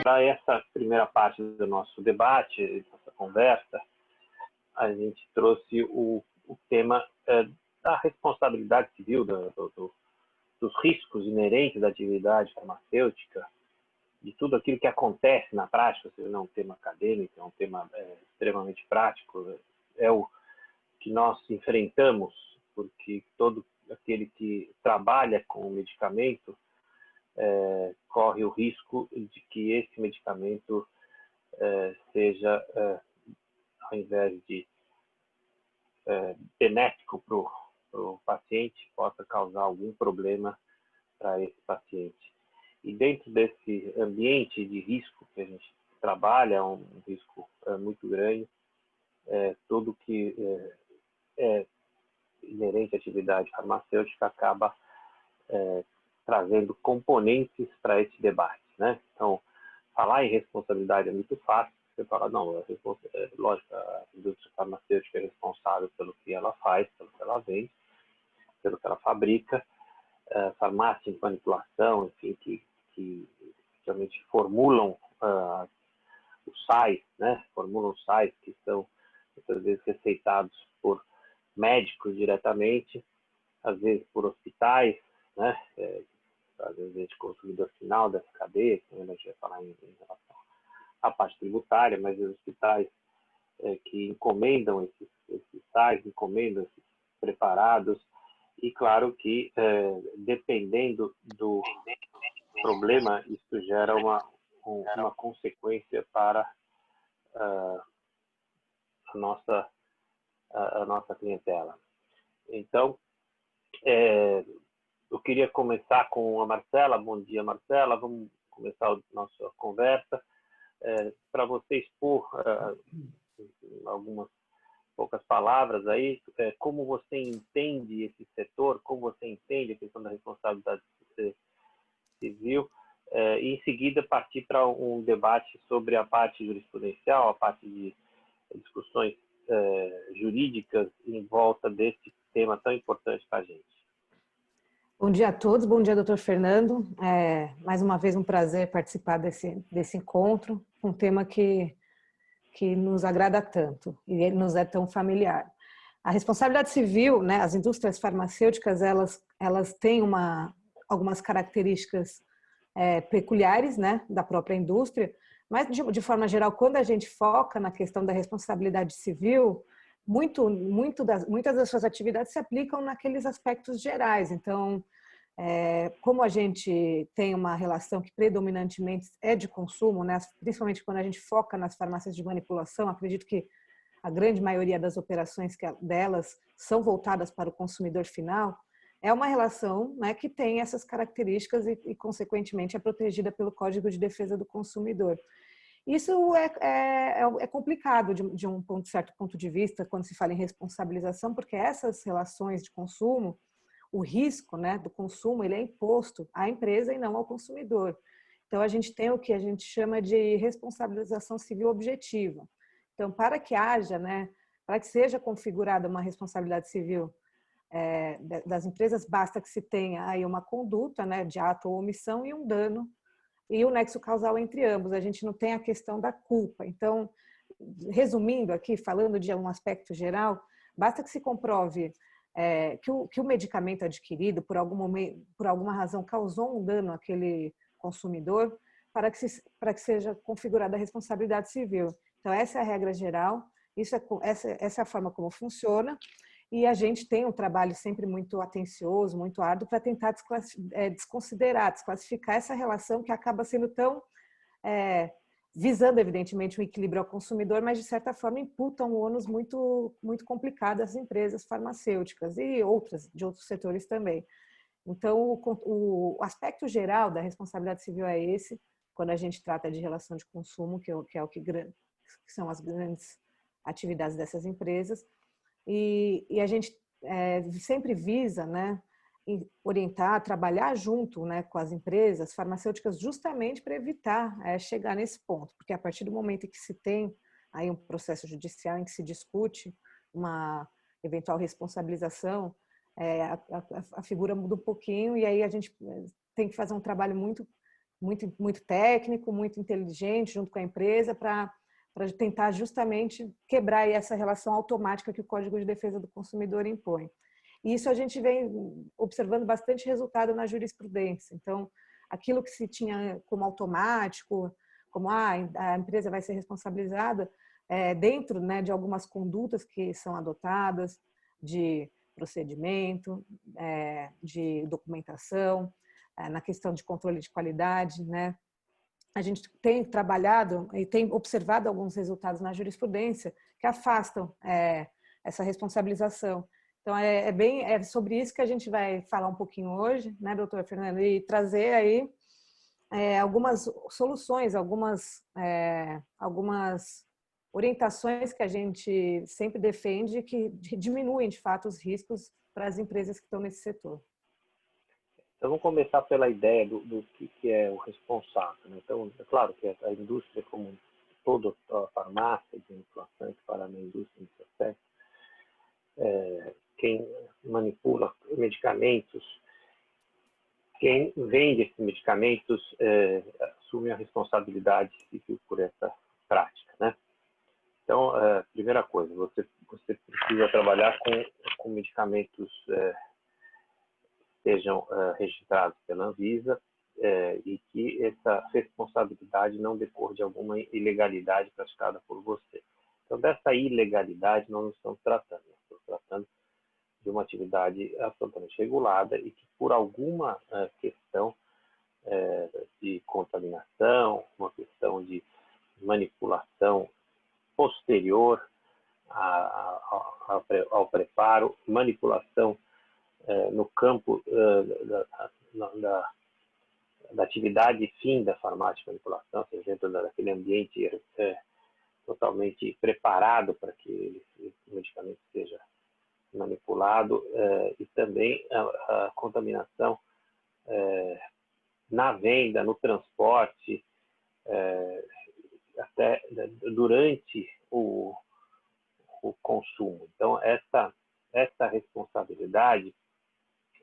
para essa primeira parte do nosso debate, nossa conversa, a gente trouxe o tema da responsabilidade civil, dos riscos inerentes à atividade farmacêutica, de tudo aquilo que acontece na prática, ou seja, não é um tema acadêmico, é um tema extremamente prático, é o que nós enfrentamos, porque todo aquele que trabalha com o medicamento corre o risco de que esse medicamento seja, ao invés de benéfico para o paciente, possa causar algum problema para esse paciente. E dentro desse ambiente de risco que a gente trabalha, um risco muito grande, tudo que é inerente à atividade farmacêutica acaba trazendo componentes para esse debate, né? Então, falar em responsabilidade é muito fácil. Você fala, não, lógico, a indústria farmacêutica é responsável pelo que ela faz, pelo que ela vende, pelo que ela fabrica, farmácia de manipulação, enfim, que realmente formulam os sais, né? Formulam os sais que são muitas vezes receitados por médicos diretamente, às vezes por hospitais, né? Às vezes de consumidor final dessa cadeia, que a gente vai falar em relação à parte tributária, mas os hospitais que encomendam esses sais, encomendam esses preparados, e claro que dependendo do problema, isso gera uma consequência para a nossa clientela. Então, eu queria começar com a Marcela. Bom dia, Marcela. Vamos começar a nossa conversa. Para você expor algumas poucas palavras aí, como você entende esse setor, como você entende a questão da responsabilidade civil, e em seguida partir para um debate sobre a parte jurisprudencial, a parte de discussões jurídicas em volta desse tema tão importante para a gente. Bom dia a todos, bom dia, doutor Fernando. Mais uma vez um prazer participar desse encontro, um tema que nos agrada tanto e ele nos é tão familiar. A responsabilidade civil, né, as indústrias farmacêuticas, elas têm algumas características peculiares, né, da própria indústria, mas de forma geral, quando a gente foca na questão da responsabilidade civil, muitas das suas atividades se aplicam naqueles aspectos gerais. Então, como a gente tem uma relação que predominantemente é de consumo, né, principalmente quando a gente foca nas farmácias de manipulação, acredito que a grande maioria das operações delas são voltadas para o consumidor final, é uma relação, né, que tem essas características e, consequentemente, é protegida pelo Código de Defesa do Consumidor. Isso é complicado de um certo ponto de vista, quando se fala em responsabilização, porque essas relações de consumo, o risco, né, do consumo, ele é imposto à empresa e não ao consumidor. Então, a gente tem o que a gente chama de responsabilização civil objetiva. Então, para que haja, né, para que seja configurada uma responsabilidade civil das empresas, basta que se tenha aí uma conduta, né, de ato ou omissão e um dano, e o nexo causal entre ambos. A gente não tem a questão da culpa. Então, resumindo aqui, falando de um aspecto geral, basta que se comprove que o medicamento adquirido, por alguma razão, causou um dano àquele consumidor, para que seja configurada a responsabilidade civil. Então, essa é a regra geral, essa é a forma como funciona, e a gente tem um trabalho sempre muito atencioso, muito árduo, para tentar desclassificar essa relação que acaba sendo tão, visando evidentemente o equilíbrio ao consumidor, mas de certa forma imputa um ônus muito, muito complicado às empresas farmacêuticas e de outros setores também. Então, o aspecto geral da responsabilidade civil é esse, quando a gente trata de relação de consumo, que são as grandes atividades dessas empresas. E a gente sempre visa, né, orientar, trabalhar junto, né, com as empresas farmacêuticas justamente para evitar chegar nesse ponto, porque a partir do momento em que se tem aí um processo judicial em que se discute uma eventual responsabilização, a figura muda um pouquinho, e aí a gente tem que fazer um trabalho muito muito técnico, muito inteligente, junto com a empresa, para tentar justamente quebrar aí essa relação automática que o Código de Defesa do Consumidor impõe. E isso a gente vem observando bastante resultado na jurisprudência. Então, aquilo que se tinha como automático, como a empresa vai ser responsabilizada, dentro, né, de algumas condutas que são adotadas, de procedimento, de documentação, na questão de controle de qualidade, né? A gente tem trabalhado e tem observado alguns resultados na jurisprudência que afastam essa responsabilização. Então, é sobre isso que a gente vai falar um pouquinho hoje, né, doutor Fernando, e trazer aí algumas soluções, algumas orientações que a gente sempre defende que diminuem, de fato, os riscos para as empresas que estão nesse setor. Então, vamos começar pela ideia do que é o responsável, né? Então, é claro que a indústria, como toda a farmácia, de manipulação que para na indústria nesse aspecto, quem manipula medicamentos, quem vende esses medicamentos assume a responsabilidade civil por essa prática, né? Então, primeira coisa, você precisa trabalhar com medicamentos sejam registrados pela Anvisa e que essa responsabilidade não decorra de alguma ilegalidade praticada por você. Então, dessa ilegalidade nós não estamos tratando. Nós estamos tratando de uma atividade absolutamente regulada e que, por alguma questão de contaminação, uma questão de manipulação posterior ao preparo, manipulação no campo da atividade fim da farmácia de manipulação, ou seja, dentro daquele ambiente totalmente preparado para que o medicamento seja manipulado, e também a contaminação na venda, no transporte, até durante o consumo. Então, essa responsabilidade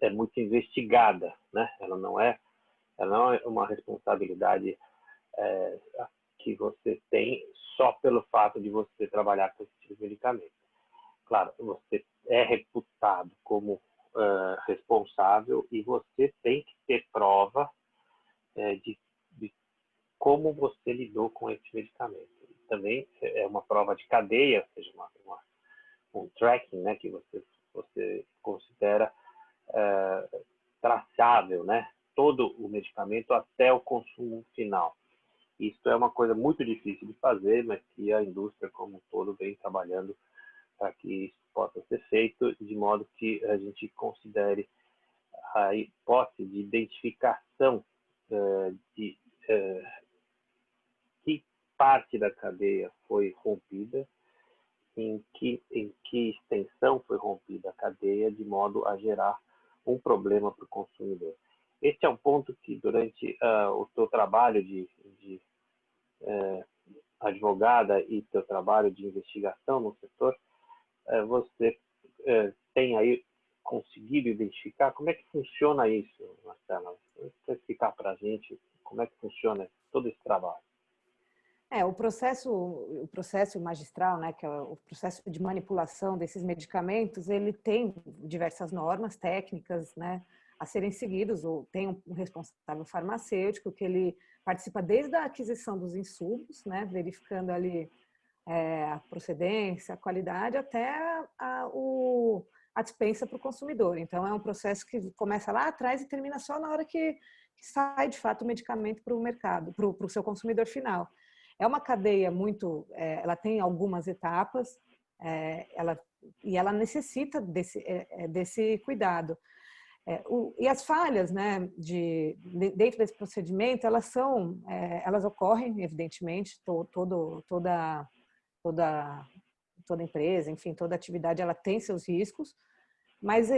é muito investigada, né? Ela não é uma responsabilidade que você tem só pelo fato de você trabalhar com esse tipo de medicamento. Claro, você é reputado como responsável e você tem que ter prova de como você lidou com esse medicamento. Também é uma prova de cadeia, ou seja, um tracking, né, que você considera traçável, né, todo o medicamento até o consumo final. Isso é uma coisa muito difícil de fazer, mas que a indústria como um todo vem trabalhando para que isso possa ser feito de modo que a gente considere a hipótese de identificação de que parte da cadeia foi rompida, em que extensão foi rompida a cadeia, de modo a gerar um problema para o consumidor. Este é um ponto que, durante o seu trabalho de advogada e seu trabalho de investigação no setor, você tem aí conseguido identificar como é que funciona isso, Marcela? Você pode explicar para a gente como é que funciona todo esse trabalho? O processo magistral, né, que é o processo de manipulação desses medicamentos, ele tem diversas normas técnicas, né, a serem seguidas. Ou tem um responsável farmacêutico que ele participa desde a aquisição dos insumos, né, verificando ali a procedência, a qualidade, até a dispensa para o consumidor. Então, é um processo que começa lá atrás e termina só na hora que sai, de fato, o medicamento para o mercado, para o seu consumidor final. É uma cadeia muito, ela tem algumas etapas, e ela necessita desse cuidado. E as falhas, né, dentro desse procedimento, elas ocorrem, evidentemente, toda empresa, enfim, toda atividade, ela tem seus riscos, mas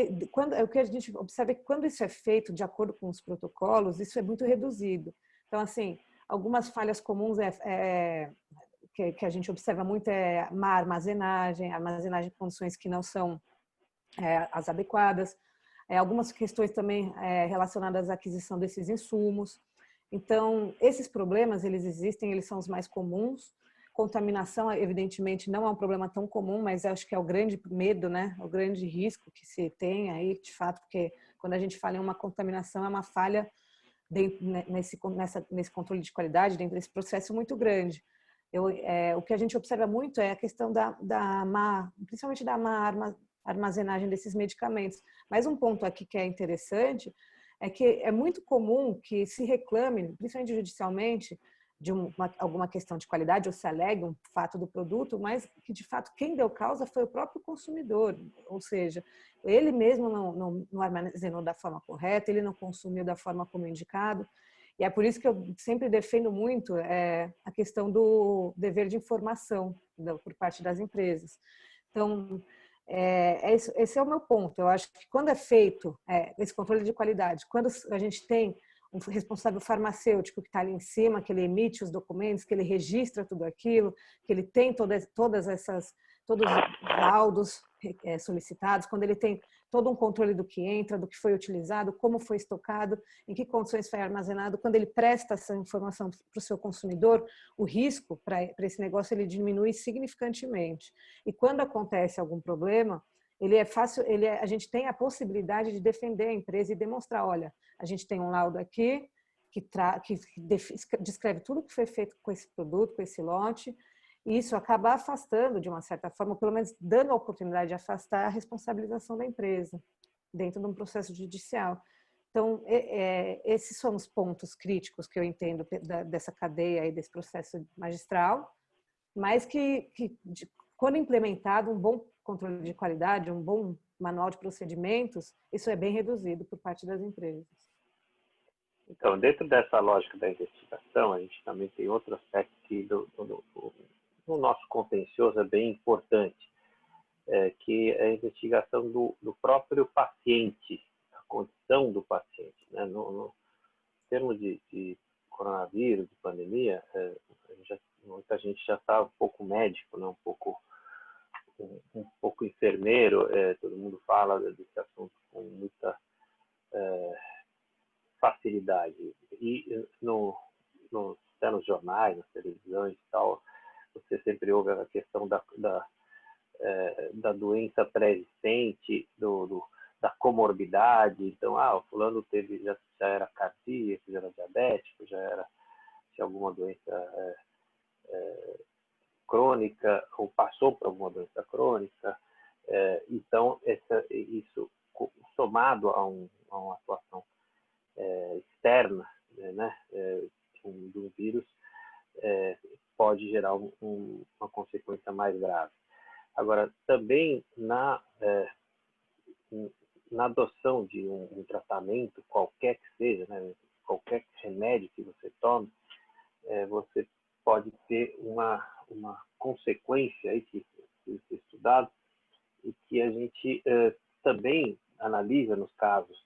o que a gente observa é que quando isso é feito de acordo com os protocolos, isso é muito reduzido. Então, assim, algumas falhas comuns que a gente observa muito é má armazenagem em condições que não são as adequadas, algumas questões também relacionadas à aquisição desses insumos, Então, esses problemas, eles existem, eles são os mais comuns. Contaminação, evidentemente, não é um problema tão comum, mas acho que é o grande medo, né? O grande risco que se tem aí, de fato, porque quando a gente fala em uma contaminação, é uma falha nesse controle de qualidade, dentro desse processo muito grande. O que a gente observa muito é a questão principalmente da má armazenagem desses medicamentos. Mas um ponto aqui que é interessante é que é muito comum que se reclame, principalmente judicialmente, de alguma questão de qualidade ou se alegue um fato do produto, mas que de fato quem deu causa foi o próprio consumidor, ou seja, ele mesmo não armazenou da forma correta, ele não consumiu da forma como indicado, e é por isso que eu sempre defendo muito a questão do dever de informação por parte das empresas. Então, esse é o meu ponto. Eu acho que quando é feito esse controle de qualidade, quando a gente tem um responsável farmacêutico que está ali em cima, que ele emite os documentos, que ele registra tudo aquilo, que ele tem todos os laudos solicitados, quando ele tem todo um controle do que entra, do que foi utilizado, como foi estocado, em que condições foi armazenado, quando ele presta essa informação para o seu consumidor, o risco para esse negócio ele diminui significantemente. E quando acontece algum problema, a gente tem a possibilidade de defender a empresa e demonstrar, olha, a gente tem um laudo aqui que descreve tudo que foi feito com esse produto, com esse lote, e isso acaba afastando, de uma certa forma, pelo menos dando a oportunidade de afastar a responsabilização da empresa dentro de um processo judicial. Então, esses são os pontos críticos que eu entendo dessa cadeia e desse processo magistral, mas quando implementado, um bom controle de qualidade, um bom manual de procedimentos, isso é bem reduzido por parte das empresas. Então, dentro dessa lógica da investigação, a gente também tem outro aspecto que no nosso contencioso é bem importante, que é a investigação do próprio paciente, a condição do paciente. Né? No termo de coronavírus, de pandemia, muita gente já está um pouco médico, né? um pouco enfermeiro, todo mundo fala desse assunto com muita facilidade. E até nos jornais, nas televisões e tal, você sempre ouve a questão da doença pré-existente, da comorbidade. Então, o fulano já era cardíaco, já era diabético, tinha alguma doença crônica, ou passou por alguma doença crônica. Então, isso somado a uma atuação externa, né, de um vírus, pode gerar uma consequência mais grave. Agora, também na adoção de um tratamento, qualquer que seja, né, qualquer remédio que você tome, você pode ter uma consequência aí que foi estudado e que a gente também analisa nos casos.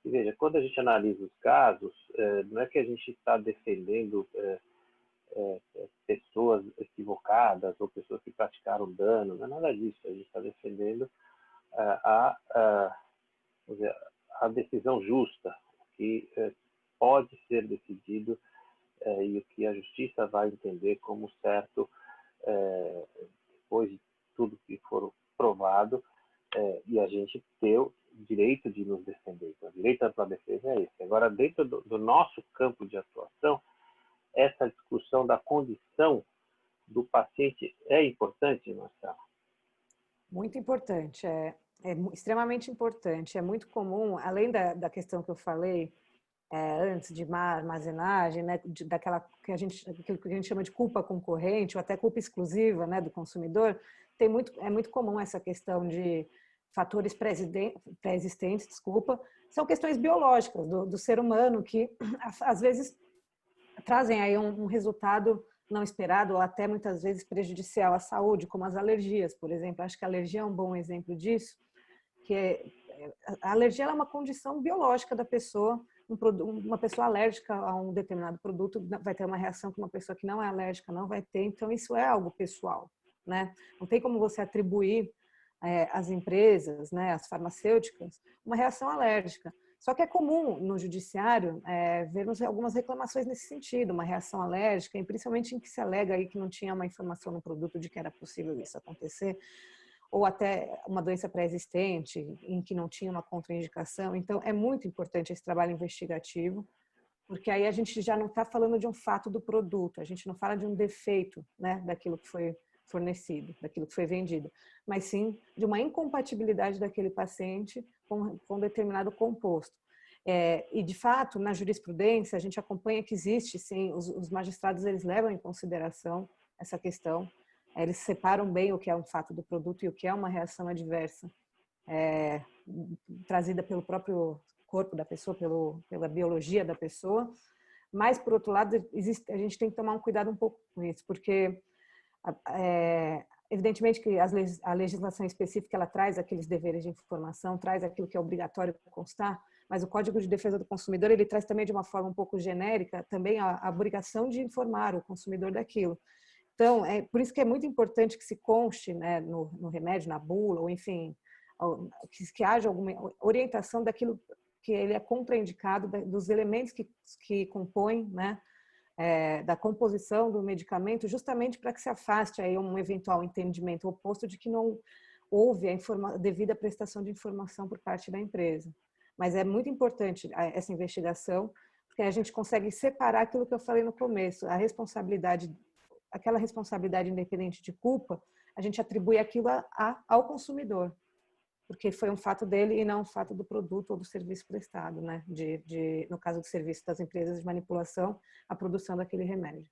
E veja, quando a gente analisa os casos, não é que a gente está defendendo pessoas equivocadas ou pessoas que praticaram dano, não é nada disso. A gente está defendendo a decisão justa, que pode ser decidido e o que a justiça vai entender como certo depois de tudo que for provado, e a gente ter o direito de nos defender. Então, o direito à defesa é esse. Agora, dentro do nosso campo de atuação, essa discussão da condição do paciente é importante, Marcelo? Muito importante, é extremamente importante. É muito comum, além da questão que eu falei antes de má armazenagem, né, daquilo que a gente chama de culpa concorrente ou até culpa exclusiva, né, do consumidor, é muito comum essa questão de fatores pré-existentes, são questões biológicas do ser humano que às vezes trazem aí um resultado não esperado ou até muitas vezes prejudicial à saúde, como as alergias, por exemplo. Acho que a alergia é um bom exemplo disso, que a alergia é uma condição biológica da pessoa. Uma pessoa alérgica a um determinado produto vai ter uma reação que uma pessoa que não é alérgica não vai ter, então isso é algo pessoal, né? Não tem como você atribuir às empresas, né, às farmacêuticas, uma reação alérgica. Só que é comum no judiciário vermos algumas reclamações nesse sentido, uma reação alérgica, e principalmente em que se alega aí que não tinha uma informação no produto de que era possível isso acontecer, ou até uma doença pré-existente, em que não tinha uma contraindicação. Então, é muito importante esse trabalho investigativo, porque aí a gente já não está falando de um fato do produto, a gente não fala de um defeito, né, daquilo que foi fornecido, daquilo que foi vendido, mas sim de uma incompatibilidade daquele paciente com determinado composto. E, de fato, na jurisprudência, a gente acompanha que existe, sim, os magistrados eles levam em consideração essa questão, eles separam bem o que é um fato do produto e o que é uma reação adversa, trazida pelo próprio corpo da pessoa, pela biologia da pessoa. Mas, por outro lado, a gente tem que tomar um cuidado um pouco com isso, porque evidentemente que a legislação específica ela traz aqueles deveres de informação, traz aquilo que é obrigatório constar, mas o Código de Defesa do Consumidor ele traz também de uma forma um pouco genérica também a obrigação de informar o consumidor daquilo. Então, é por isso que é muito importante que se conste, né, no remédio, na bula, ou enfim, que haja alguma orientação daquilo que ele é contraindicado, dos elementos que compõem, né, da composição do medicamento, justamente para que se afaste aí um eventual entendimento oposto de que não houve a devida prestação de informação por parte da empresa. Mas é muito importante essa investigação, porque a gente consegue separar aquilo que eu falei no começo, a responsabilidade, aquela responsabilidade independente de culpa, a gente atribui aquilo ao consumidor, porque foi um fato dele e não um fato do produto ou do serviço prestado, né? No caso do serviço das empresas de manipulação, a produção daquele remédio.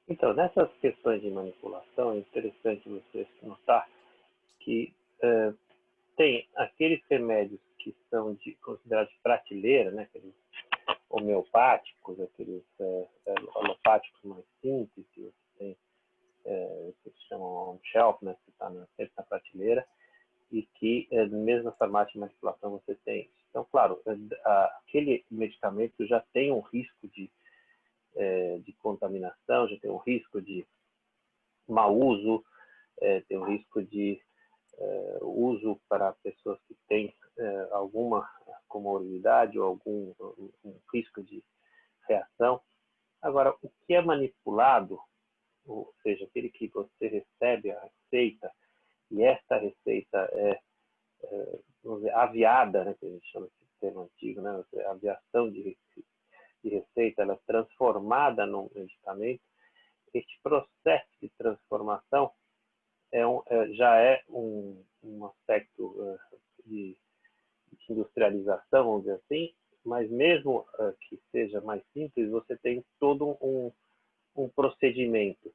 Então, nessas questões de manipulação, é interessante você notar que tem aqueles remédios que são considerados de prateleira, né? Aqueles homeopáticos, aqueles alopáticos mais simples, que você tem, que se chamam on-shelf, né? Que está sempre na prateleira, e que mesmo na farmácia de manipulação você tem. Então, claro, aquele medicamento já tem um risco de contaminação, já tem um risco de mau uso, tem um risco de uso para pessoas que têm alguma comorbidade ou algum risco de reação. Agora, o que é manipulado, ou seja, aquele que você recebe a receita, e esta receita vamos dizer, aviada, né, que a gente chama de termo antigo, né, a aviação de receita, ela é transformada num medicamento. Este processo de transformação já é um aspecto de industrialização, vamos dizer assim, mas mesmo que seja mais simples, você tem todo um procedimento.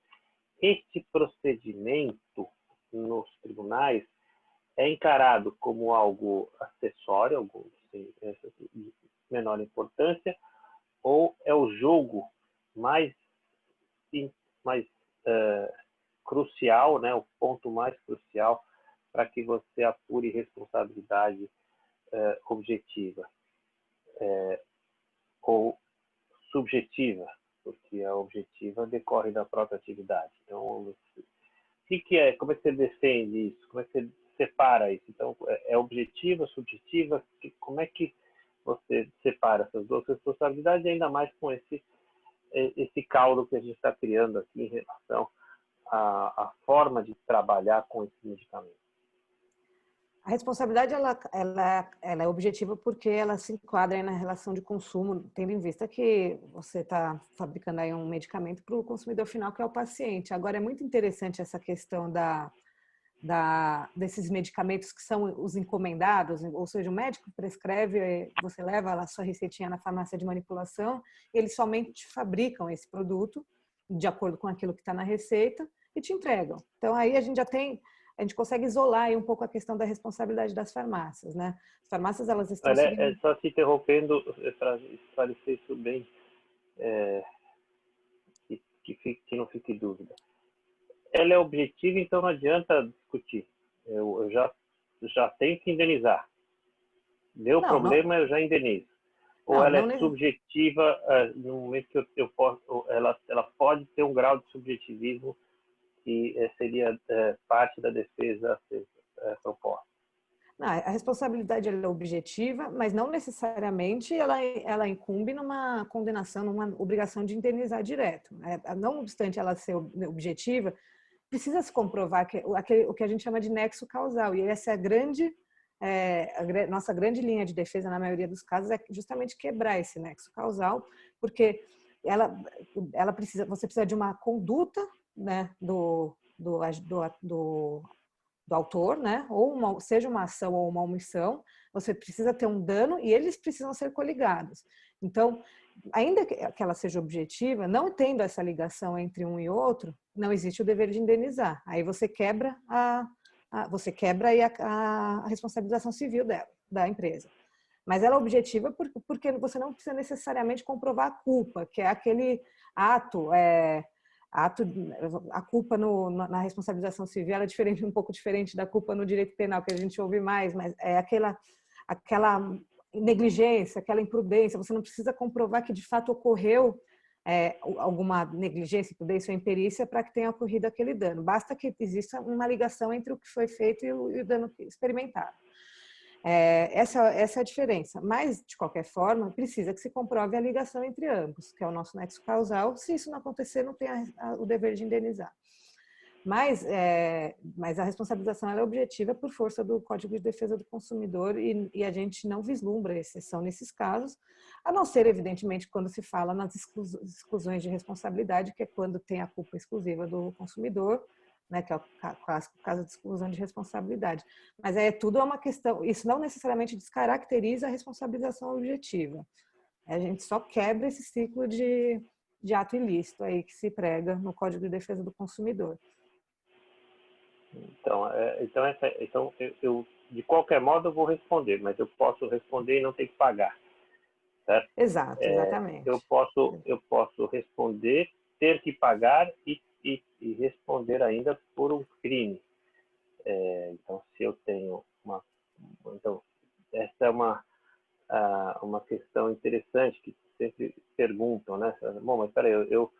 Este procedimento nos tribunais é encarado como algo acessório, algo de menor importância, ou é o jogo mais crucial, né, o ponto mais crucial para que você apure responsabilidade objetiva ou subjetiva, porque a objetiva decorre da própria atividade. Então, como é que você defende isso? Como é que você separa isso? Então, é objetiva, subjetiva? Como é que você separa essas duas responsabilidades, ainda mais com esse caldo que a gente está criando aqui em relação à forma de trabalhar com esse medicamento? A responsabilidade ela é objetiva porque ela se enquadra na relação de consumo, tendo em vista que você está fabricando aí um medicamento para o consumidor final, que é o paciente. Agora, é muito interessante essa questão desses medicamentos que são os encomendados, ou seja, o médico prescreve, você leva a sua receitinha na farmácia de manipulação, eles somente fabricam esse produto de acordo com aquilo que está na receita e te entregam. Então, aí a gente consegue isolar aí um pouco a questão da responsabilidade das farmácias, né? As farmácias, elas estão seguindo... Só se interrompendo para esclarecer isso bem, que não fique dúvida. Ela é objetiva, então não adianta discutir. Eu já tenho que indenizar. Meu problema eu já indenizo. Ou ela é subjetiva no momento que eu posso, ela pode ter um grau de subjetivismo que seria parte da defesa proposta. A responsabilidade ela é objetiva, mas não necessariamente ela incumbe numa condenação, numa obrigação de indenizar direto. Não obstante ela ser objetiva, precisa se comprovar o que a gente chama de nexo causal. E essa é nossa grande linha de defesa, na maioria dos casos, é justamente quebrar esse nexo causal, porque você precisa de uma conduta, né, do autor, né? Ou seja uma ação ou uma omissão, você precisa ter um dano e eles precisam ser coligados. Então, ainda que ela seja objetiva, não tendo essa ligação entre um e outro, não existe o dever de indenizar. Aí você quebra aí a responsabilização civil da empresa. Mas ela é objetiva porque você não precisa necessariamente comprovar a culpa, que é aquele ato, a culpa na responsabilização civil ela é um pouco diferente da culpa no direito penal, que a gente ouve mais, mas é aquela negligência, aquela imprudência. Você não precisa comprovar que de fato ocorreu alguma negligência, imprudência ou imperícia para que tenha ocorrido aquele dano. Basta que exista uma ligação entre o que foi feito e o dano experimentado. Essa é a diferença. Mas, de qualquer forma, precisa que se comprove a ligação entre ambos, que é o nosso nexo causal. Se isso não acontecer, não tem o dever de indenizar. Mas a responsabilização ela é objetiva por força do Código de Defesa do Consumidor e a gente não vislumbra exceção nesses casos, a não ser, evidentemente, quando se fala nas exclusões de responsabilidade, que é quando tem a culpa exclusiva do consumidor, né, que é o clássico caso de exclusão de responsabilidade. Mas tudo é uma questão, isso não necessariamente descaracteriza a responsabilização objetiva. A gente só quebra esse ciclo de ato ilícito aí que se prega no Código de Defesa do Consumidor. Então eu de qualquer modo eu vou responder, mas eu posso responder e não ter que pagar, certo? Exato, exatamente. Eu posso responder, ter que pagar e responder ainda por um crime. Então, se eu tenho então essa é uma questão interessante que sempre perguntam, né? Bom, mas peraí, eu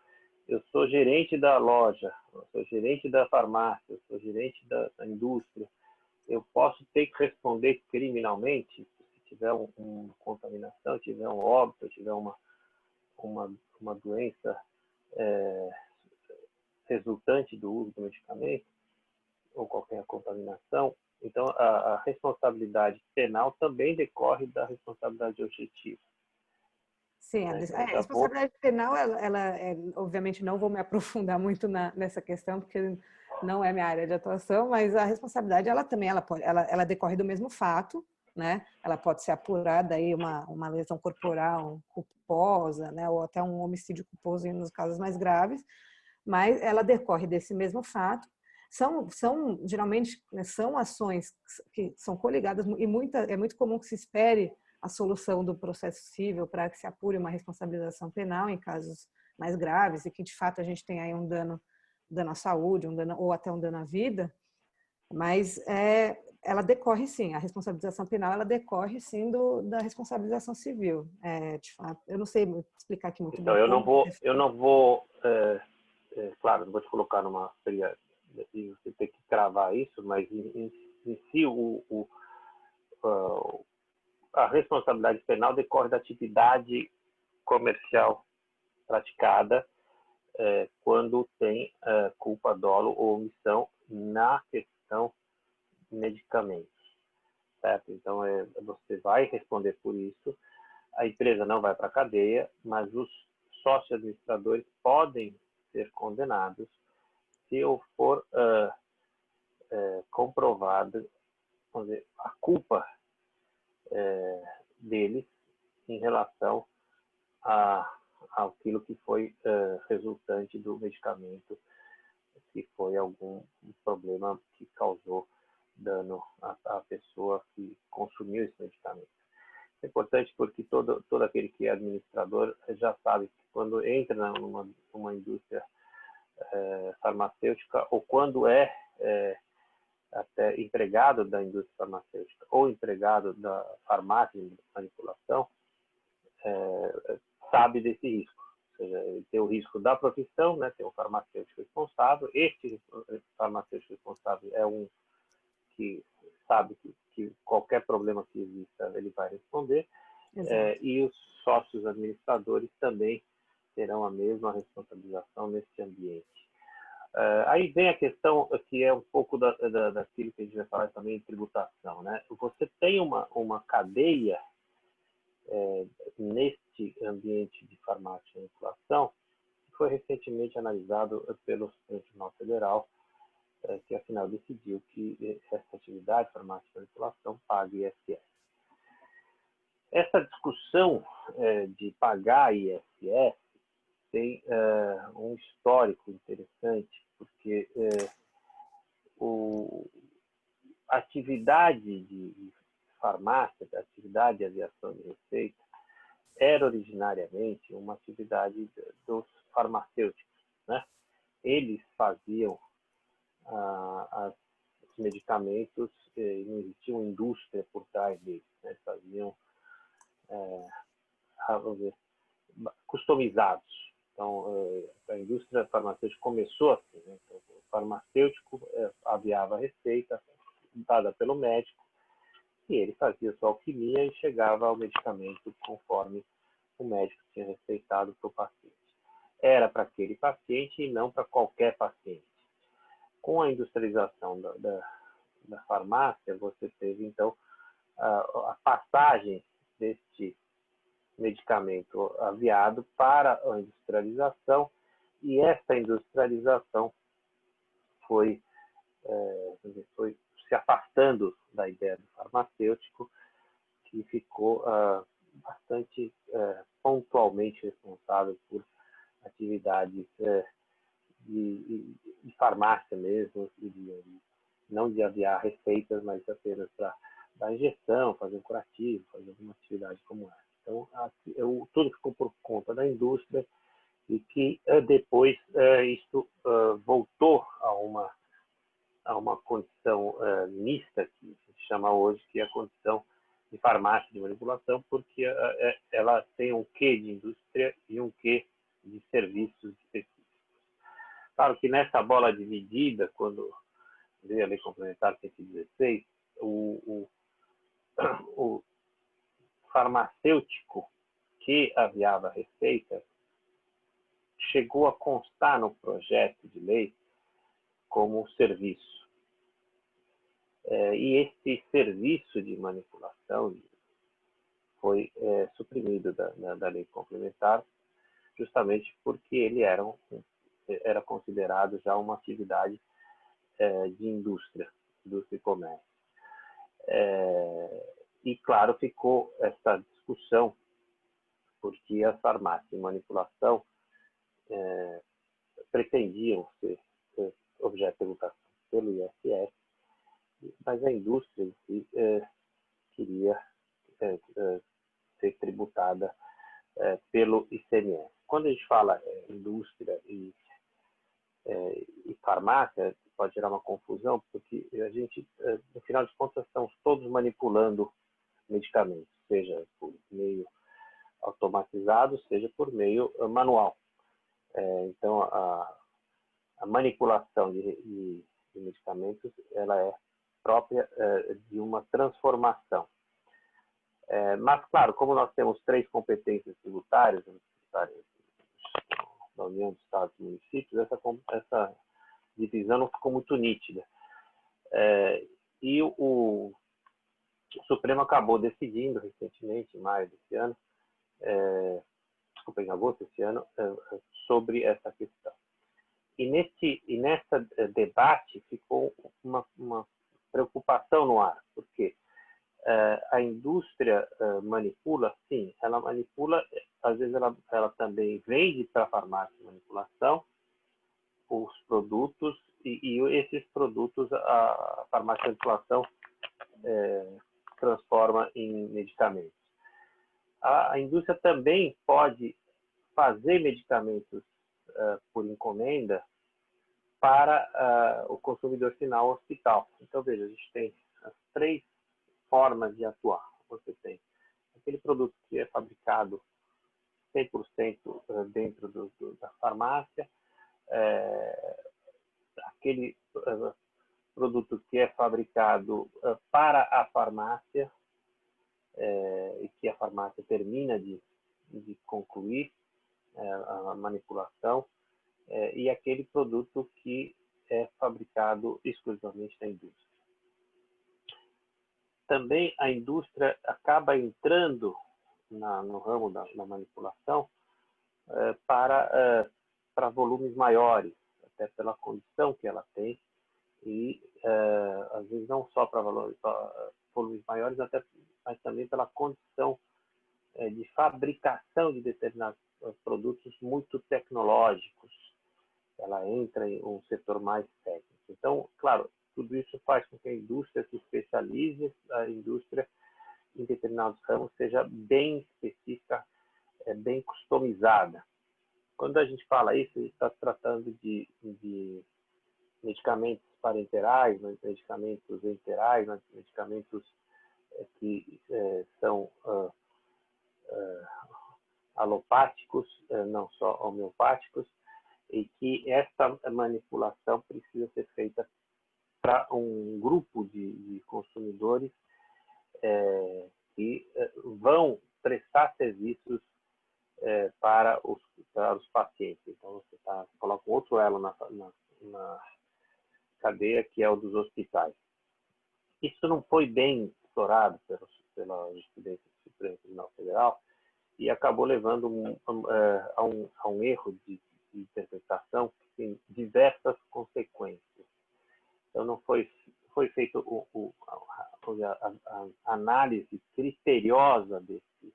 sou gerente da loja, eu sou gerente da farmácia, eu sou gerente da indústria. Eu posso ter que responder criminalmente se tiver uma contaminação, tiver um óbito, tiver uma doença resultante do uso do medicamento ou qualquer contaminação. Então, a responsabilidade penal também decorre da responsabilidade objetiva. Sim, a responsabilidade penal, obviamente não vou me aprofundar muito nessa questão, porque não é minha área de atuação, mas a responsabilidade, ela decorre do mesmo fato, né? Ela pode ser apurada aí uma lesão corporal culposa, né? Ou até um homicídio culposo nos casos mais graves, mas ela decorre desse mesmo fato. Geralmente, né, são ações que são coligadas e é muito comum que se espere a solução do processo civil para que se apure uma responsabilização penal em casos mais graves e que, de fato, a gente tem aí um dano à saúde, ou até um dano à vida, mas ela decorre, sim, a responsabilização penal, ela decorre, sim, da responsabilização civil. De fato, eu não sei explicar aqui muito então, bem. Eu não vou claro, não vou te colocar numa fria e você ter que cravar isso, mas em si a responsabilidade penal decorre da atividade comercial praticada quando tem culpa, dolo ou omissão na questão de medicamentos, certo? Então, você vai responder por isso, a empresa não vai para a cadeia, mas os sócios administradores podem ser condenados se for comprovada, vamos dizer, a culpa deles em relação àquilo que foi resultante do medicamento, se foi algum problema que causou dano à pessoa que consumiu esse medicamento. É importante porque todo aquele que é administrador já sabe que quando entra numa indústria farmacêutica ou quando até empregado da indústria farmacêutica ou empregado da farmácia de manipulação, sabe desse risco. Ou seja, ele tem o risco da profissão, né? Tem um farmacêutico responsável. Este farmacêutico responsável é um que sabe que qualquer problema que exista, ele vai responder, e os sócios administradores também terão a mesma responsabilização nesse ambiente. Aí vem a questão que é um pouco daquilo que a gente vai falar também em tributação, né? Você tem uma cadeia neste ambiente de farmácia e manipulação, que foi recentemente analisado pelo Supremo Tribunal Federal, que afinal decidiu que essa atividade, farmácia e manipulação, paga ISS. Essa discussão de pagar ISS tem um histórico interessante, porque a atividade de farmácia, a atividade de aviação de receita, era originariamente uma atividade dos farmacêuticos, né? Eles faziam os medicamentos, e não existia uma indústria por trás deles, né? Faziam, vamos ver, customizados. Então, a indústria farmacêutica começou assim, né? Então, o farmacêutico aviava a receita dada pelo médico, e ele fazia sua alquimia e chegava ao medicamento conforme o médico tinha receitado para o paciente. Era para aquele paciente e não para qualquer paciente. Com a industrialização da farmácia, você teve, então, a passagem deste medicamento aviado para a industrialização, e essa industrialização foi se afastando da ideia do farmacêutico, que ficou bastante pontualmente responsável por atividades de farmácia mesmo, não de aviar receitas, mas apenas para dar injeção, fazer um curativo, fazer alguma atividade como essa. Então, tudo ficou por conta da indústria, e que depois isto voltou a uma condição mista, que se chama hoje, que é a condição de farmácia de manipulação, porque ela tem um quê de indústria e um quê de serviços específicos. Claro que nessa bola dividida, quando veio a Lei Complementar 116, o farmacêutico que aviava a receita chegou a constar no projeto de lei como serviço. E esse serviço de manipulação foi suprimido da lei complementar, justamente porque ele era considerado já uma atividade de indústria e comércio. E, claro, ficou essa discussão, porque a farmácia e manipulação pretendiam ser objeto de tributação pelo ISS, mas a indústria em si queria ser tributada pelo ICMS. Quando a gente fala indústria e farmácia, pode gerar uma confusão, porque a gente, no final de contas, estamos todos manipulando medicamentos, seja por meio automatizado, seja por meio manual. Então, a manipulação de medicamentos, ela é própria de uma transformação. Mas, claro, como nós temos 3 competências tributárias da União dos Estados e Municípios, essa divisão não ficou muito nítida. E o Supremo acabou decidindo recentemente, em maio desse ano, em agosto desse ano, sobre essa questão. E nessa debate ficou uma preocupação no ar, porque a indústria manipula, sim, ela manipula, às vezes ela também vende para a farmácia de manipulação os produtos, e esses produtos a farmácia de manipulação transforma em medicamentos. A indústria também pode fazer medicamentos por encomenda para o consumidor final, o hospital. Então, veja, a gente tem as 3 formas de atuar. Você tem aquele produto que é fabricado 100% dentro da farmácia, aquele produto que é fabricado para a farmácia e que a farmácia termina de concluir a manipulação, e aquele produto que é fabricado exclusivamente na indústria. Também a indústria acaba entrando no ramo da manipulação para volumes maiores, até pela condição que ela tem, e às vezes não só para volumes maiores, mas também pela condição de fabricação de determinados produtos muito tecnológicos. Ela entra em um setor mais técnico. Então, claro, tudo isso faz com que a indústria se especialize, a indústria em determinados ramos seja bem específica, bem customizada. Quando a gente fala isso, a gente está tratando de medicamentos parenterais, medicamentos enterais, medicamentos que são alopáticos, não só homeopáticos, e que essa manipulação precisa ser feita para um grupo de consumidores que vão prestar serviços para os pacientes. Então, você coloca outro elo na cadeia, que é o dos hospitais. Isso não foi bem explorado pela Jurisprudência do Supremo Tribunal Federal e acabou levando a um erro de interpretação que tem diversas consequências. Então, não foi feita a análise criteriosa desse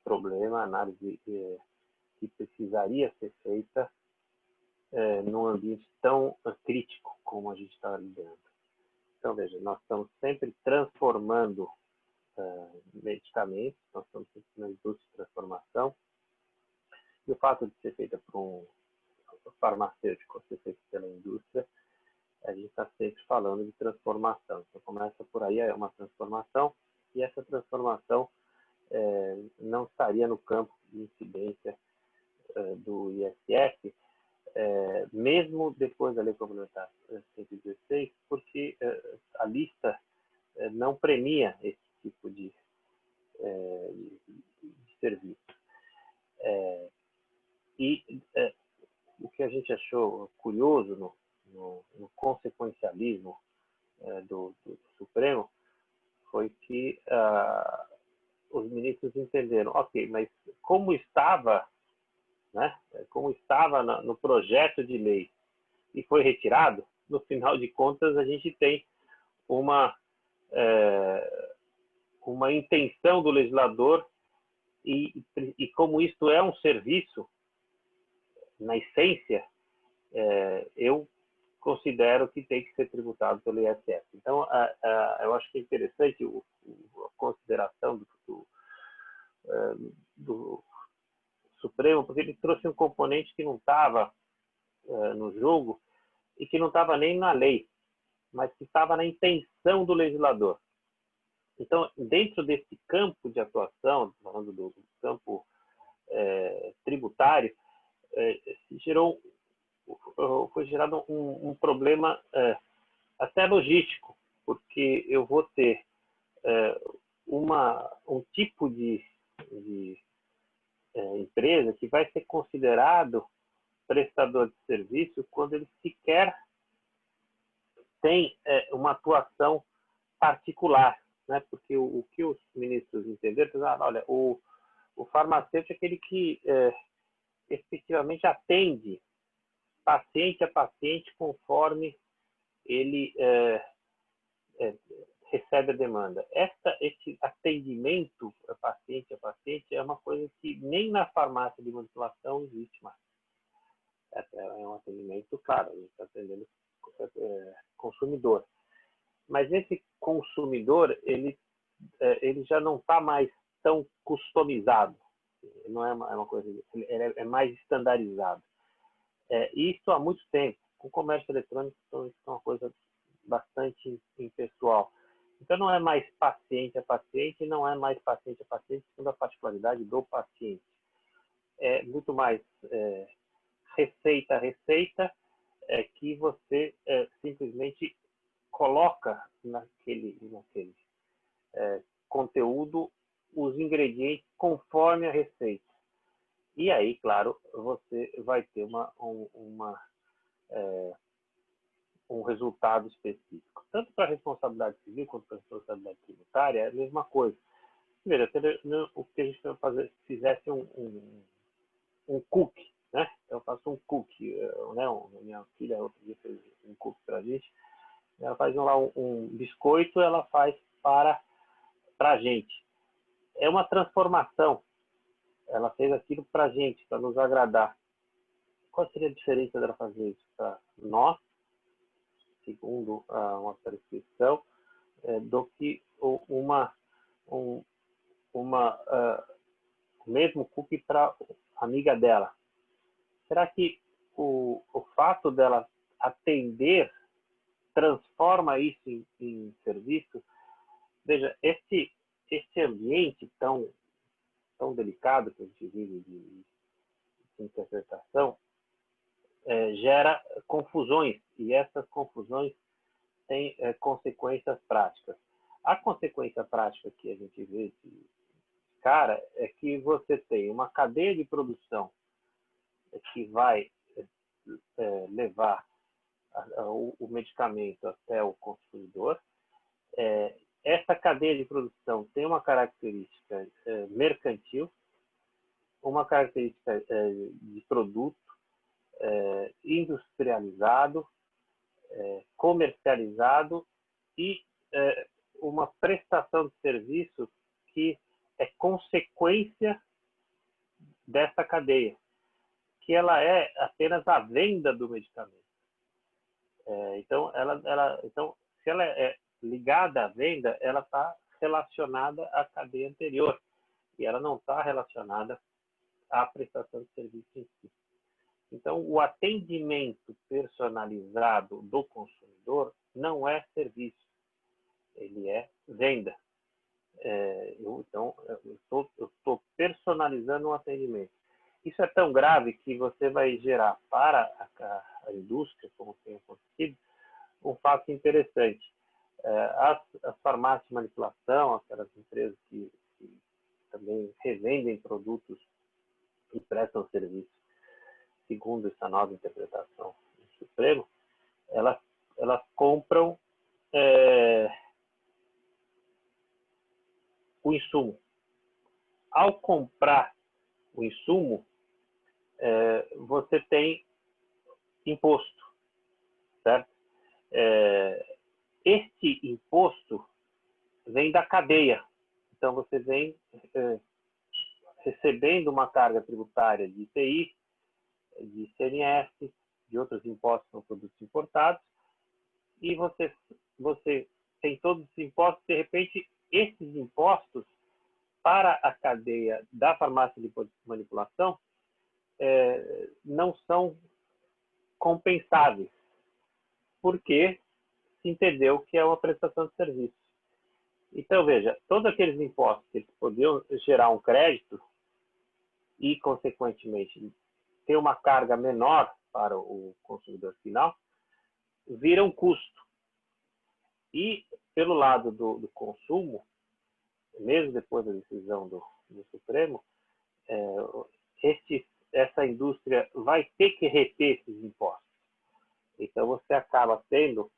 problema, a análise que precisaria ser feita num ambiente tão crítico como a gente está lidando. Então, veja, nós estamos sempre transformando medicamentos, nós estamos sempre na indústria de transformação, e o fato de ser feita por um farmacêutico, ser feita pela indústria, a gente está sempre falando de transformação. Então, começa por aí, é uma transformação, e essa transformação não estaria no campo de incidência do ISF, mesmo depois da Lei Complementar 116, porque a lista não premia esse tipo de serviço. O que a gente achou curioso no consequencialismo do Supremo foi que os ministros entenderam, ok, mas como estava no projeto de lei e foi retirado, no final de contas a gente tem uma intenção do legislador e como isto é um serviço, na essência, eu considero que tem que ser tributado pelo ISF. Então, eu acho que é interessante a consideração do Supremo, porque ele trouxe um componente que não estava no jogo e que não estava nem na lei, mas que estava na intenção do legislador. Então, dentro desse campo de atuação, falando do campo tributário, foi gerado um problema até logístico, porque eu vou ter um tipo de empresa que vai ser considerado prestador de serviço quando ele sequer tem uma atuação particular, né? Porque o que os ministros entenderam, olha, o farmacêutico é aquele que efetivamente atende paciente a paciente conforme ele recebe a demanda. Esse atendimento paciente a paciente é uma coisa que nem na farmácia de manipulação existe mais. É um atendimento, claro, a gente está atendendo consumidor. Mas esse consumidor, ele já não está mais tão customizado. Não é uma coisa, ele é mais estandarizado. Isso há muito tempo. Com o comércio eletrônico, então, isso é uma coisa bastante impessoal. Então, não é mais paciente a paciente, não é mais paciente a paciente, segundo a particularidade do paciente. É muito mais receita a receita, é que você simplesmente coloca naquele conteúdo os ingredientes conforme a receita. E aí, claro, você vai ter um resultado específico. Tanto para a responsabilidade civil quanto para a responsabilidade tributária é a mesma coisa. Veja, o que a gente fizesse um cookie, né? Eu faço um cookie, né? Minha filha outro dia fez um cookie para a gente. Ela faz lá um biscoito, ela faz para a gente. É uma transformação. Ela fez aquilo para a gente, para nos agradar. Qual seria a diferença dela fazer isso para nós, segundo uma prescrição, do que o mesmo cookie para a amiga dela? Será que o fato dela atender transforma isso em serviço? Veja, este ambiente tão delicado que a gente vive de interpretação gera confusões, e essas confusões têm consequências práticas. A consequência prática que a gente vê de cara é que você tem uma cadeia de produção que vai levar o medicamento até o consumidor. Essa cadeia de produção tem uma característica mercantil, uma característica de produto industrializado, comercializado e uma prestação de serviço que é consequência dessa cadeia, que ela é apenas a venda do medicamento. Então, se ela é ligada à venda, ela está relacionada à cadeia anterior e ela não está relacionada à prestação de serviço em si. Então, o atendimento personalizado do consumidor não é serviço, ele é venda. Eu estou personalizando um atendimento. Isso é tão grave que você vai gerar para a indústria, como tem acontecido, um fato interessante. As farmácias de manipulação, aquelas empresas que também revendem produtos e prestam serviço, segundo essa nova interpretação do Supremo, elas compram o insumo. Ao comprar o insumo, você tem imposto, certo? Este imposto vem da cadeia. Então, você vem recebendo uma carga tributária de IPI, de ICMS, de outros impostos no produtos importados, e você tem todos os impostos. De repente, esses impostos para a cadeia da farmácia de manipulação não são compensáveis, porque se entendeu que é uma prestação de serviço. Então, veja, todos aqueles impostos que podiam gerar um crédito e, consequentemente, ter uma carga menor para o consumidor final, viram custo. E, pelo lado do consumo, mesmo depois da decisão do Supremo, essa indústria vai ter que reter esses impostos. Então, você acaba tendo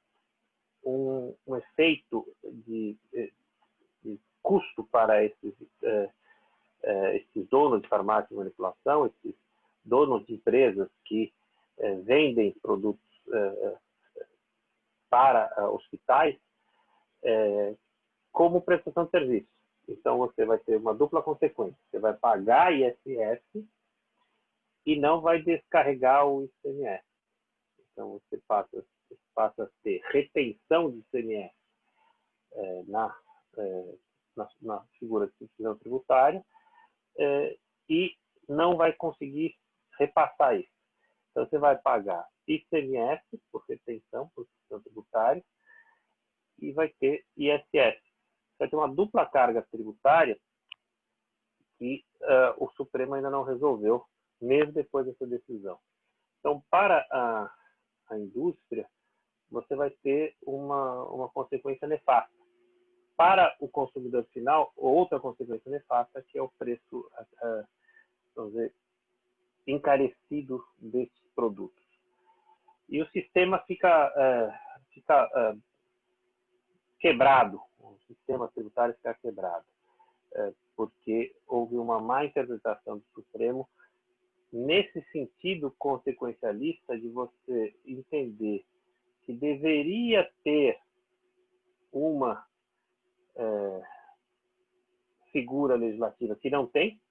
um efeito de custo para esses donos de farmácia de manipulação, esses donos de empresas que vendem produtos para hospitais, como prestação de serviço. Então, você vai ter uma dupla consequência. Você vai pagar ISS e não vai descarregar o ICMS. Então, você passa a ter retenção de ICMS na figura de substituição tributária e não vai conseguir repassar isso. Então, você vai pagar ICMS por retenção, por substituição tributária, e vai ter ISS. Vai ter uma dupla carga tributária que o Supremo ainda não resolveu, mesmo depois dessa decisão. Então, para a indústria, você vai ter uma consequência nefasta. Para o consumidor final, outra consequência nefasta, que é o preço, vamos dizer, encarecido desses produtos. E o sistema fica quebrado, o sistema tributário fica quebrado, porque houve uma má interpretação do Supremo nesse sentido consequencialista de você entender que deveria ter uma figura legislativa que não tem,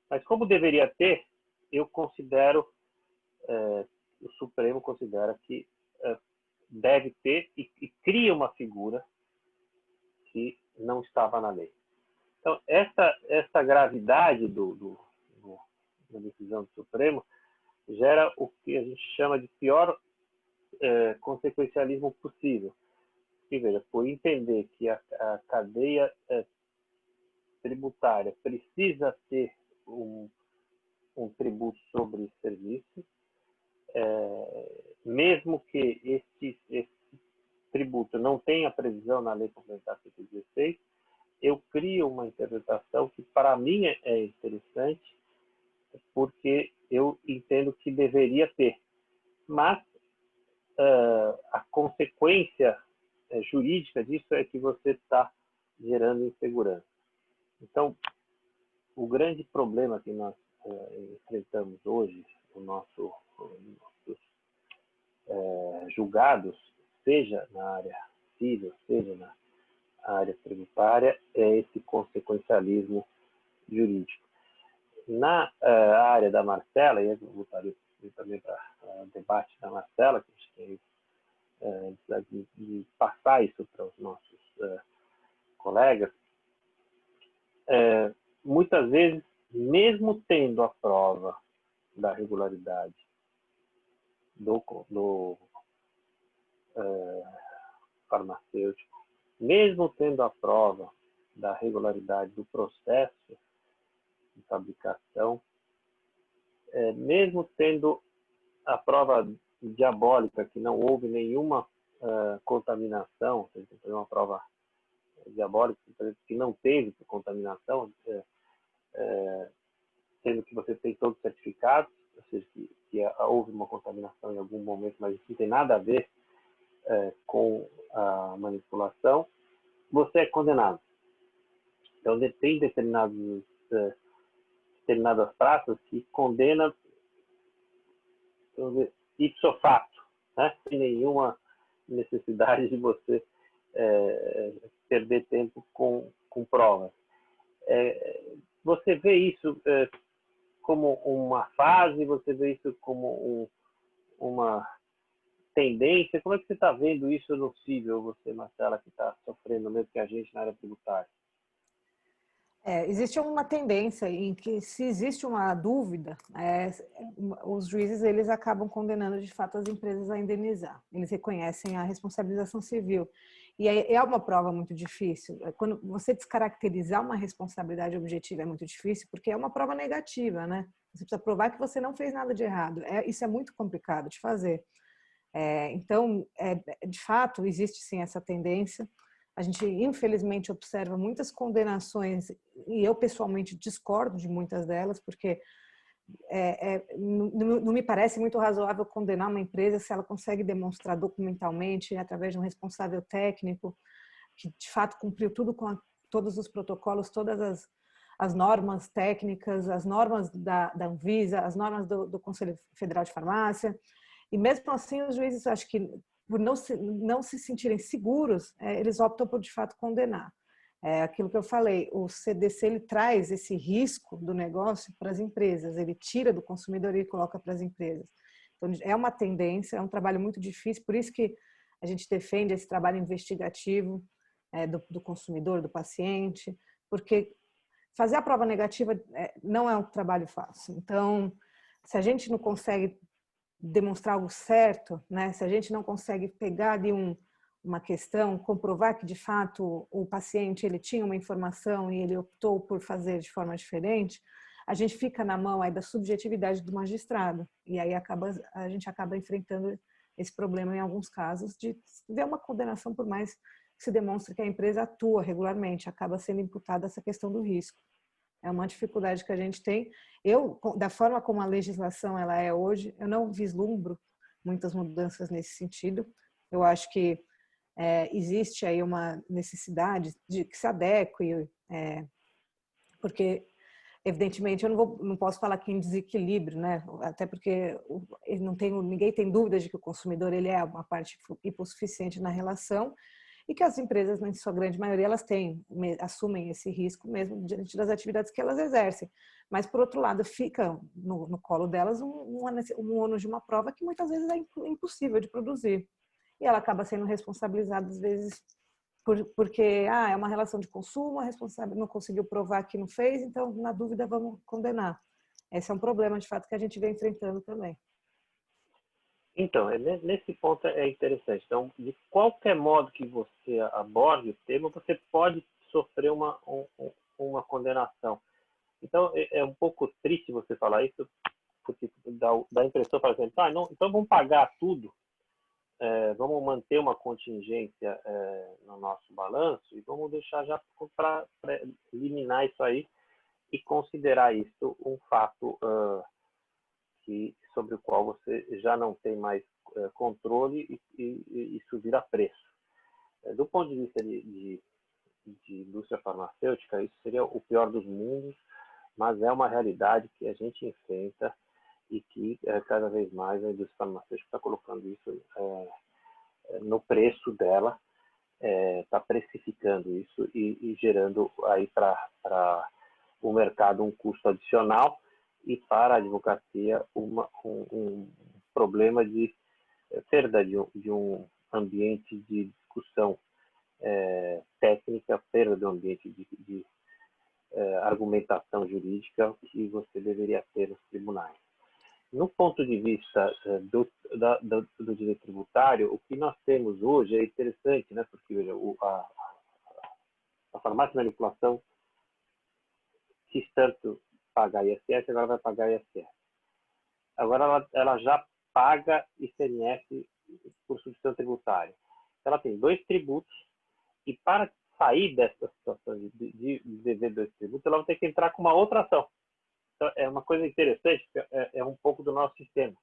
mas como deveria ter, eu considero, o Supremo considera que deve ter e cria uma figura que não estava na lei. Então, essa gravidade da decisão do Supremo gera o que a gente chama de pior consequencialismo possível. E veja, por entender que a cadeia tributária precisa ter um tributo sobre serviços, mesmo que esse tributo não tenha previsão na Lei Complementar 116, eu crio uma interpretação que para mim é interessante, porque eu entendo que deveria ter. Mas a consequência jurídica disso é que você está gerando insegurança. Então, o grande problema que nós enfrentamos hoje, os nossos julgados, seja na área civil, seja na área tributária, é esse consequencialismo jurídico. Na área da Marcela, e eu voltaria também para o debate da Marcela, que a gente tem de passar isso para os nossos colegas, muitas vezes, mesmo tendo a prova da regularidade do farmacêutico, mesmo tendo a prova da regularidade do processo de fabricação, mesmo tendo a prova diabólica, que não houve nenhuma contaminação, tem uma prova diabólica que não teve contaminação, sendo que você tem todos os certificados, ou seja, que houve uma contaminação em algum momento, mas isso não tem nada a ver com a manipulação, você é condenado. Então, tem determinadas praças que condenam ipso facto, né? Sem nenhuma necessidade de você perder tempo com provas. Você vê isso como uma fase, você vê isso como uma tendência? Como é que você está vendo isso no cível, você, Marcela, que está sofrendo mesmo que a gente na área tributária? Existe uma tendência em que, se existe uma dúvida, os juízes eles acabam condenando de fato as empresas a indenizar. Eles reconhecem a responsabilização civil. E é uma prova muito difícil. Quando você descaracterizar uma responsabilidade objetiva é muito difícil, porque é uma prova negativa, né? Você precisa provar que você não fez nada de errado. Isso é muito complicado de fazer. Então, de fato, existe sim essa tendência. A gente, infelizmente, observa muitas condenações, e eu, pessoalmente, discordo de muitas delas, porque não me parece muito razoável condenar uma empresa se ela consegue demonstrar documentalmente, através de um responsável técnico, que, de fato, cumpriu tudo com todos os protocolos, todas as normas técnicas, as normas da Anvisa, as normas do Conselho Federal de Farmácia. E mesmo assim, os juízes, acho que, por não se sentirem seguros, eles optam por, de fato, condenar. Aquilo que eu falei, o CDC ele traz esse risco do negócio para as empresas, ele tira do consumidor e coloca para as empresas. Então, é uma tendência, é um trabalho muito difícil, por isso que a gente defende esse trabalho investigativo do consumidor, do paciente, porque fazer a prova negativa não é um trabalho fácil. Então, se a gente não consegue demonstrar algo certo, né? Se a gente não consegue pegar ali uma questão, comprovar que de fato o paciente ele tinha uma informação e ele optou por fazer de forma diferente, a gente fica na mão aí da subjetividade do magistrado e aí a gente acaba enfrentando esse problema em alguns casos de ver uma condenação, por mais que se demonstre que a empresa atua regularmente, acaba sendo imputada essa questão do risco. É uma dificuldade que a gente tem. Eu, da forma como a legislação ela é hoje, eu não vislumbro muitas mudanças nesse sentido. Eu acho que existe aí uma necessidade de que se adeque, porque evidentemente eu não posso falar que em desequilíbrio, né? Até porque ninguém tem dúvida de que o consumidor ele é uma parte hipossuficiente na relação e que as empresas, na sua grande maioria, elas assumem esse risco mesmo diante das atividades que elas exercem. Mas, por outro lado, fica no colo delas um ônus de uma prova que muitas vezes é impossível de produzir. E ela acaba sendo responsabilizada, às vezes, porque é uma relação de consumo, a responsável não conseguiu provar que não fez, então, na dúvida, vamos condenar. Esse é um problema, de fato, que a gente vem enfrentando também. Então, nesse ponto é interessante. Então, de qualquer modo que você aborde o tema, você pode sofrer uma condenação. Então, é um pouco triste você falar isso, porque dá a impressão, por exemplo, então vamos pagar tudo, vamos manter uma contingência no nosso balanço e vamos deixar já para eliminar isso aí e considerar isso um fato sobre o qual você já não tem mais controle e isso vira preço. Do ponto de vista de indústria farmacêutica, isso seria o pior dos mundos, mas é uma realidade que a gente enfrenta e que cada vez mais a indústria farmacêutica está colocando isso no preço dela, está precificando isso e gerando aí para o mercado um custo adicional e para a advocacia um problema de perda de um ambiente de discussão técnica, perda de um ambiente de argumentação jurídica que você deveria ter nos tribunais. No ponto de vista do direito tributário, o que nós temos hoje é interessante, né? Porque veja, a farmácia de manipulação quis tanto pagar ISS, agora vai pagar ISS. Agora ela já paga ICMS por substituição tributária. Ela tem 2 tributos e para sair dessa situação de dever 2 tributos, ela vai ter que entrar com uma outra ação. Então, é uma coisa interessante, é um pouco do nosso sistema.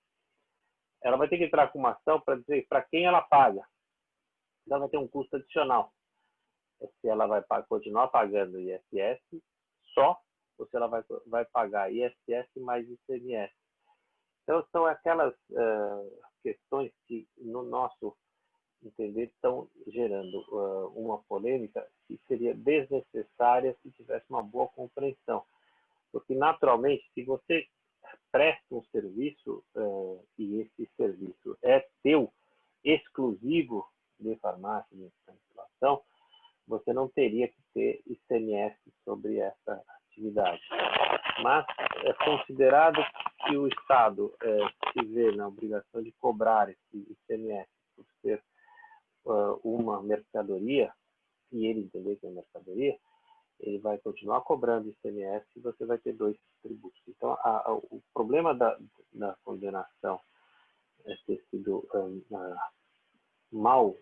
Ela vai ter que entrar com uma ação para dizer para quem ela paga. Então, ela vai ter um custo adicional. Se ela vai continuar pagando ISS só, ou se ela vai pagar ISS mais ICMS. Então, são aquelas questões que, no nosso entender, estão gerando uma polêmica que seria desnecessária se tivesse uma boa compreensão. Porque, naturalmente, se você presta um serviço e esse serviço é teu, exclusivo de farmácia, de manipulação, você não teria que ter ICMS sobre essa atividade. Mas é considerado que o Estado se vê na obrigação de cobrar esse ICMS por ser uma mercadoria, e ele entender que é mercadoria, ele vai continuar cobrando ICMS e você vai ter 2 tributos. Então, o problema da condenação ter sido mal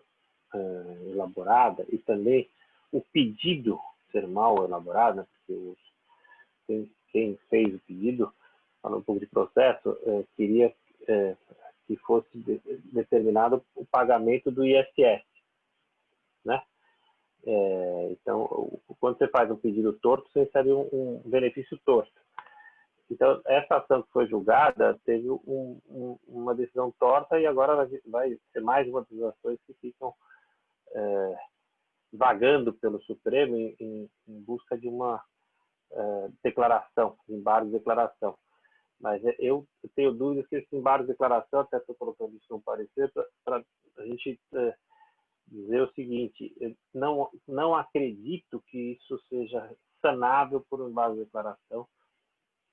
elaborada e também o pedido ser mal elaborado, né, porque quem fez o pedido, falando um pouco de processo, queria que fosse determinado o pagamento do ISS, né? Então, quando você faz um pedido torto, você recebe um benefício torto. Então, essa ação que foi julgada teve uma decisão torta e agora vai ser mais uma das ações que ficam vagando pelo Supremo em busca de uma declaração, embargo de declaração. Mas eu tenho dúvidas que esse embargo de declaração, até estou colocando isso no parecer, para a gente dizer o seguinte: não acredito que isso seja sanável por um embargo de declaração,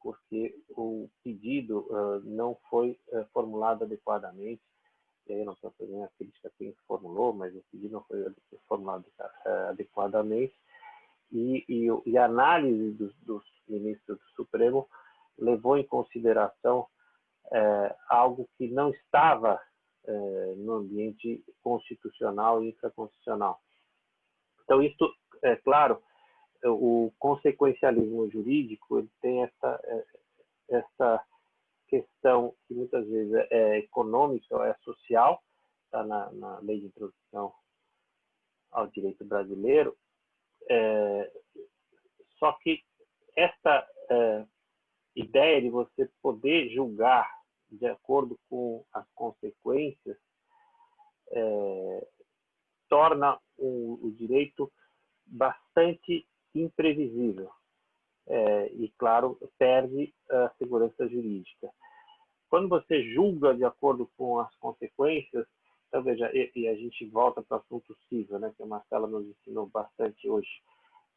porque o pedido não foi formulado adequadamente. E aí não estou fazendo a crítica a quem formulou, mas o pedido não foi formulado adequadamente. E a análise dos ministros do Supremo levou em consideração algo que não estava no ambiente constitucional e infraconstitucional. Então, isso, é claro, o consequencialismo jurídico ele tem essa questão que muitas vezes é econômica ou é social, está na Lei de Introdução ao Direito Brasileiro, só que essa ideia de você poder julgar de acordo com as consequências torna o direito bastante imprevisível e, claro, perde a segurança jurídica. Quando você julga de acordo com as consequências, então, veja, e a gente volta para o assunto civil, né, que a Marcela nos ensinou bastante hoje.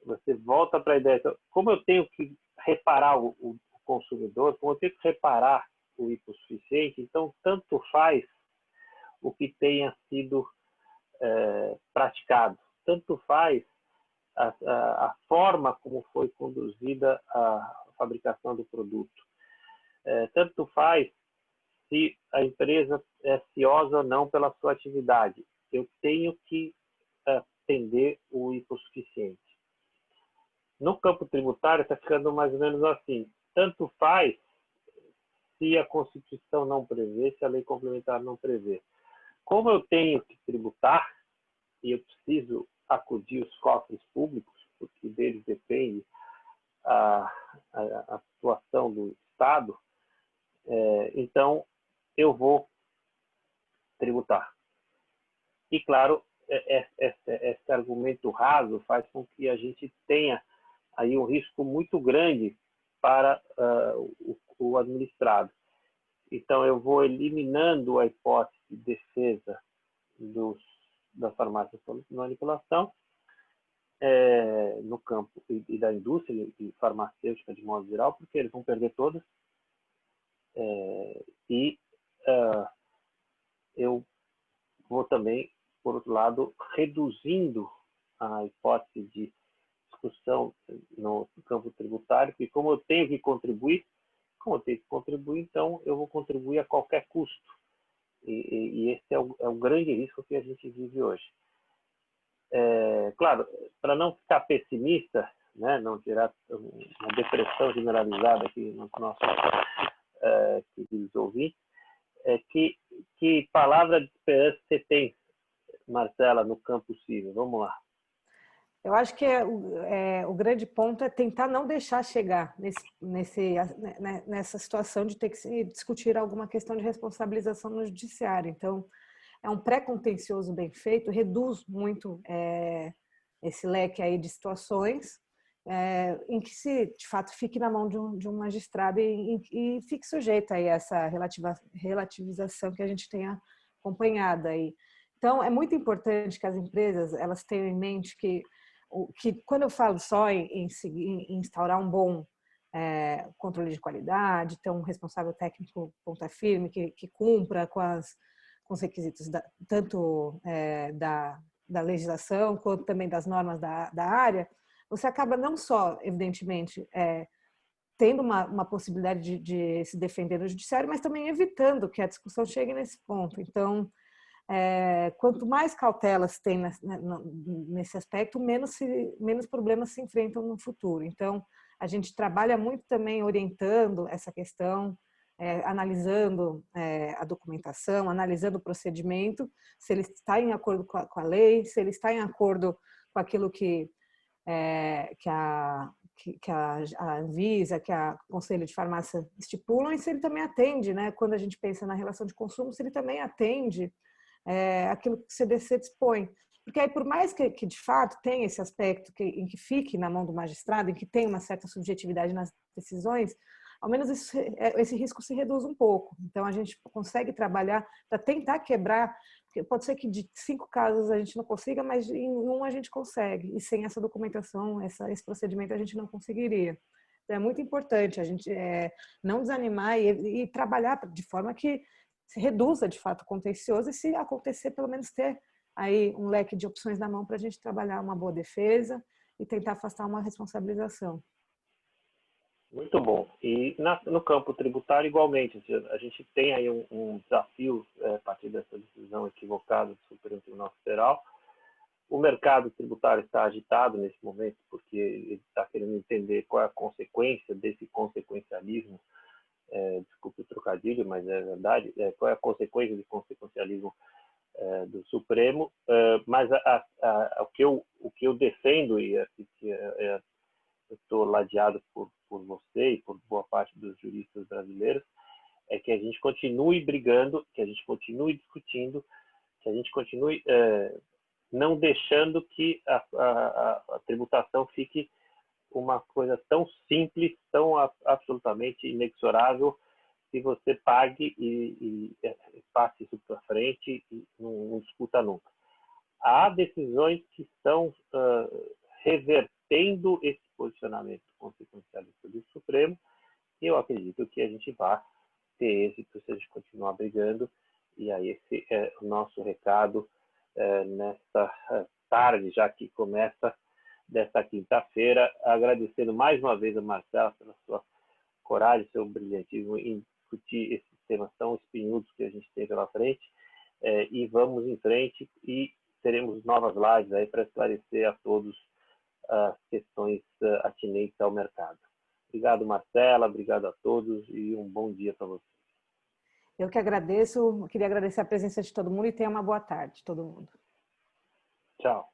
Você volta para a ideia, então, como eu tenho que reparar o consumidor, como eu tenho que reparar o hipossuficiente, então tanto faz o que tenha sido praticado, tanto faz a forma como foi conduzida a fabricação do produto, tanto faz se a empresa é ciosa ou não pela sua atividade. Eu tenho que atender o hipossuficiente. No campo tributário está ficando mais ou menos assim. Tanto faz se a Constituição não prevê, se a lei complementar não prevê. Como eu tenho que tributar e eu preciso acudir os cofres públicos, porque deles depende a situação do Estado, então eu vou tributar. E, claro, esse argumento raso faz com que a gente tenha aí um risco muito grande para o administrado. Então, eu vou eliminando a hipótese de defesa da farmácia por manipulação no campo e da indústria e farmacêutica de modo geral, porque eles vão perder todas. Eu vou também, por outro lado, reduzindo a hipótese de discussão no campo tributário, porque como eu tenho que contribuir, então eu vou contribuir a qualquer custo. E esse é o grande risco que a gente vive hoje. Claro, para não ficar pessimista, né, não tirar uma depressão generalizada aqui nos nossos queridos ouvintes, que palavra de esperança você tem, Marcela, no campo civil? Vamos lá. Eu acho que o grande ponto é tentar não deixar chegar nessa situação de ter que se discutir alguma questão de responsabilização no judiciário. Então, é um pré-contencioso bem feito, reduz muito esse leque aí de situações em que se, de fato, fique na mão de um magistrado e fique sujeito aí a essa relativização que a gente tem acompanhado aí. Então, é muito importante que as empresas elas tenham em mente que quando eu falo só em instaurar um bom controle de qualidade, ter um responsável técnico ponta firme que cumpra com os requisitos tanto da legislação quanto também das normas da área, você acaba não só, evidentemente, tendo uma possibilidade de se defender no judiciário, mas também evitando que a discussão chegue nesse ponto. Então, quanto mais cautelas tem nesse aspecto, menos problemas se enfrentam no futuro. Então, a gente trabalha muito também orientando essa questão, analisando a documentação, analisando o procedimento, se ele está em acordo com a lei, se ele está em acordo com aquilo que a Anvisa, que a Conselho de Farmácia estipulam, e se ele também atende, né? Quando a gente pensa na relação de consumo, se ele também atende aquilo que o CDC dispõe. Porque aí, por mais que de fato tenha esse aspecto em que fique na mão do magistrado, em que tenha uma certa subjetividade nas decisões, ao menos esse risco se reduz um pouco. Então, a gente consegue trabalhar para tentar quebrar, porque pode ser que de 5 casos a gente não consiga, mas em um a gente consegue. E sem essa documentação, esse procedimento, a gente não conseguiria. Então, é muito importante a gente não desanimar e trabalhar de forma que se reduza, de fato, o contencioso e, se acontecer, pelo menos ter aí um leque de opções na mão para a gente trabalhar uma boa defesa e tentar afastar uma responsabilização. Muito bom. E no campo tributário, igualmente, a gente tem aí um desafio a partir dessa decisão equivocada do Supremo Tribunal Federal. O mercado tributário está agitado nesse momento, porque ele está querendo entender qual é a consequência desse consequencialismo, desculpe o trocadilho, mas é verdade, qual é a consequência do consequencialismo do Supremo, mas o que eu defendo, e que eu estou ladeado por você e por boa parte dos juristas brasileiros, é que a gente continue brigando, que a gente continue discutindo, que a gente continue não deixando que a tributação fique uma coisa tão simples, tão absolutamente inexorável, que você pague e passe isso para frente e não discuta nunca. Há decisões que estão revertendo esse posicionamento consequencialista do Supremo, e eu acredito que a gente vai ter êxito se a gente continuar brigando, e aí esse é o nosso recado nesta tarde, já que começa desta quinta-feira, agradecendo mais uma vez a Marcela pela sua coragem, seu brilhantismo em discutir esses temas tão espinhudos que a gente tem pela frente, e vamos em frente e teremos novas lives aí para esclarecer a todos as questões atinentes ao mercado. Obrigado, Marcela, obrigado a todos e um bom dia para vocês. Eu que agradeço, queria agradecer a presença de todo mundo e tenha uma boa tarde, todo mundo. Tchau.